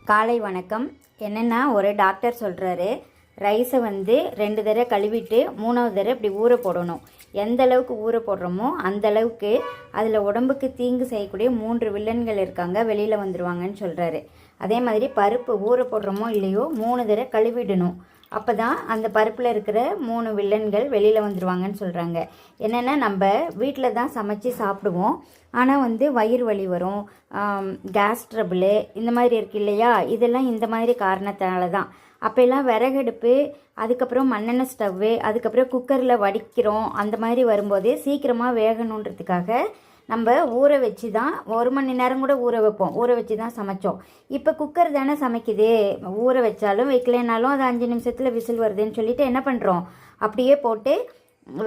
காலை வணக்கம். என்னென்னா, ஒரு டாக்டர் சொல்கிறாரு, ரைஸை வந்து 2 தடவை கழுவிட்டு 3வது தடவை இப்படி ஊற போடணும். எந்த அளவுக்கு ஊற போடுறோமோ அந்த அளவுக்கு அதில் உடம்புக்கு தீங்கு செய்யக்கூடிய 3 வில்லன்கள் இருக்காங்க, வெளியில் வந்துடுவாங்கன்னு சொல்கிறாரு. அதே மாதிரி பருப்பு ஊற போடுறோமோ இல்லையோ 3 தடவை கழுவிடணும். அப்போ தான் அந்த பருப்பில் இருக்கிற 3 வில்லன்கள் வெளியில் வந்துடுவாங்கன்னு சொல்கிறாங்க. என்னென்னா, நம்ம வீட்டில் தான் சமைச்சு சாப்பிடுவோம். ஆனால் வந்து வயிறு வலி வரும், கேஸ் ட்ரபிளு இந்த மாதிரி இருக்குது இல்லையா, இதெல்லாம் இந்த மாதிரி காரணத்தினால தான். அப்போல்லாம் விறகடுப்பு, அதுக்கப்புறம் மண்ணெண்ணெய் ஸ்டவ்வு, அதுக்கப்புறம் குக்கரில் வடிக்கிறோம். அந்த மாதிரி வரும்போது சீக்கிரமாக வேகணுன்றதுக்காக நம்ம ஊற வச்சு தான் 1 மணி நேரம் கூட ஊற வைப்போம். ஊற வச்சு தான் சமைச்சோம். இப்போ குக்கர் தானே சமைக்குது, ஊற வச்சாலும் வைக்கலைனாலும் அது 5 நிமிஷத்தில் விசில் வருதுன்னு சொல்லிட்டு என்ன பண்ணுறோம், அப்படியே போட்டு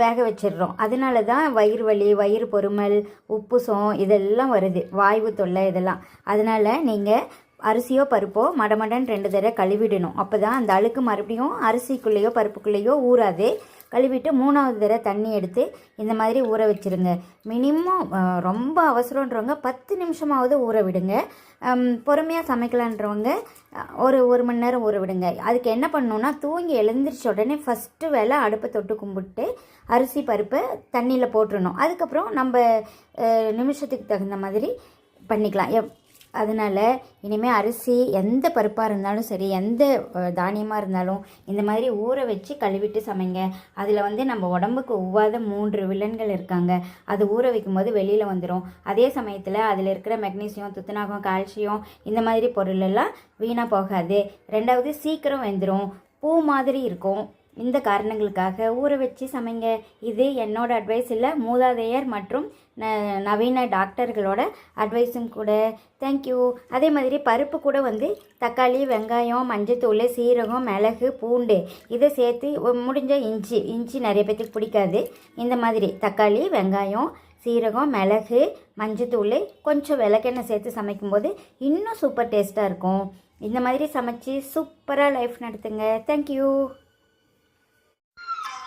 வேக வச்சிடுறோம். அதனால தான் வயிறு வலி, வயிறு பொறுமல், உப்புசம் இதெல்லாம் வருது, வாய்வு தொல்லை இதெல்லாம். அதனால் நீங்கள் அரிசியோ பருப்போ மடமடன் 2 தடவை கழுவிடணும். அப்போ தான் அந்த அழுக்கு மறுபடியும் அரிசிக்குள்ளேயோ பருப்புக்குள்ளேயோ ஊறாது. கழுவிட்டு 3வது தடவை தண்ணி எடுத்து இந்த மாதிரி ஊற வச்சுருங்க. மினிமம் ரொம்ப அவசரன்றவங்க 10 நிமிஷமாவது ஊற விடுங்க. பொறுமையாக சமைக்கலான்றவங்க ஒரு மணி நேரம் ஊற விடுங்க. அதுக்கு என்ன பண்ணணுன்னா, தூங்கி எழுந்திரிச்ச உடனே ஃபஸ்ட்டு வேலை அடுப்பை தொட்டு கும்பிட்டு அரிசி பருப்பை தண்ணியில் போட்டுடணும். அதுக்கப்புறம் நம்ம நிமிஷத்துக்கு தகுந்த மாதிரி பண்ணிக்கலாம். அதனால் இனிமேல் அரிசி எந்த பருப்பாக இருந்தாலும் சரி, எந்த தானியமாக இருந்தாலும் இந்த மாதிரி ஊற வச்சு கழுவிட்டு சமைங்க. அதில் வந்து நம்ம உடம்புக்கு ஒவ்வாத 3 வில்லன்கள் இருக்காங்க. அது ஊற வைக்கும்போது வெளியில் வந்துடும். அதே சமயத்தில் அதில் இருக்கிற மெக்னீசியம், துத்தநாகம், கால்சியம் இந்த மாதிரி பொருளெல்லாம் வீணாக போகாது. 2வது சீக்கிரம் வெந்துடும், பூ மாதிரி இருக்கும். இந்த காரணங்களுக்காக ஊற வச்சு சமைங்க. இது என்னோட அட்வைஸ் இல்லை, மூதாதையர் மற்றும் நவீன டாக்டர்களோட அட்வைஸும் கூட. தேங்க்யூ. அதே மாதிரி பருப்பு கூட வந்து தக்காளி, வெங்காயம், மஞ்சத்தூள், சீரகம், மிளகு, பூண்டு இதை சேர்த்து முடிஞ்ச இஞ்சி நிறைய பேத்துக்கு பிடிக்காது. இந்த மாதிரி தக்காளி, வெங்காயம், சீரகம், மிளகு, மஞ்சத்தூள், கொஞ்சம் விளக்கெண்ணெய் சேர்த்து சமைக்கும்போது இன்னும் சூப்பர் டேஸ்ட்டாக இருக்கும். இந்த மாதிரி சமைச்சு சூப்பராக லைஃப் நடத்துங்க. தேங்க்யூ.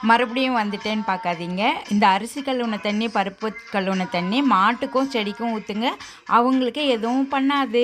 மறுபடியும் வந்துட்டேன்னு பார்க்காதீங்க. இந்த அரிசி கழுவுன தண்ணி, பருப்பு கழுவுன தண்ணி மாட்டுக்கும் செடிக்கும் ஊற்றுங்க. அவங்களுக்கு எதுவும் பண்ணாது.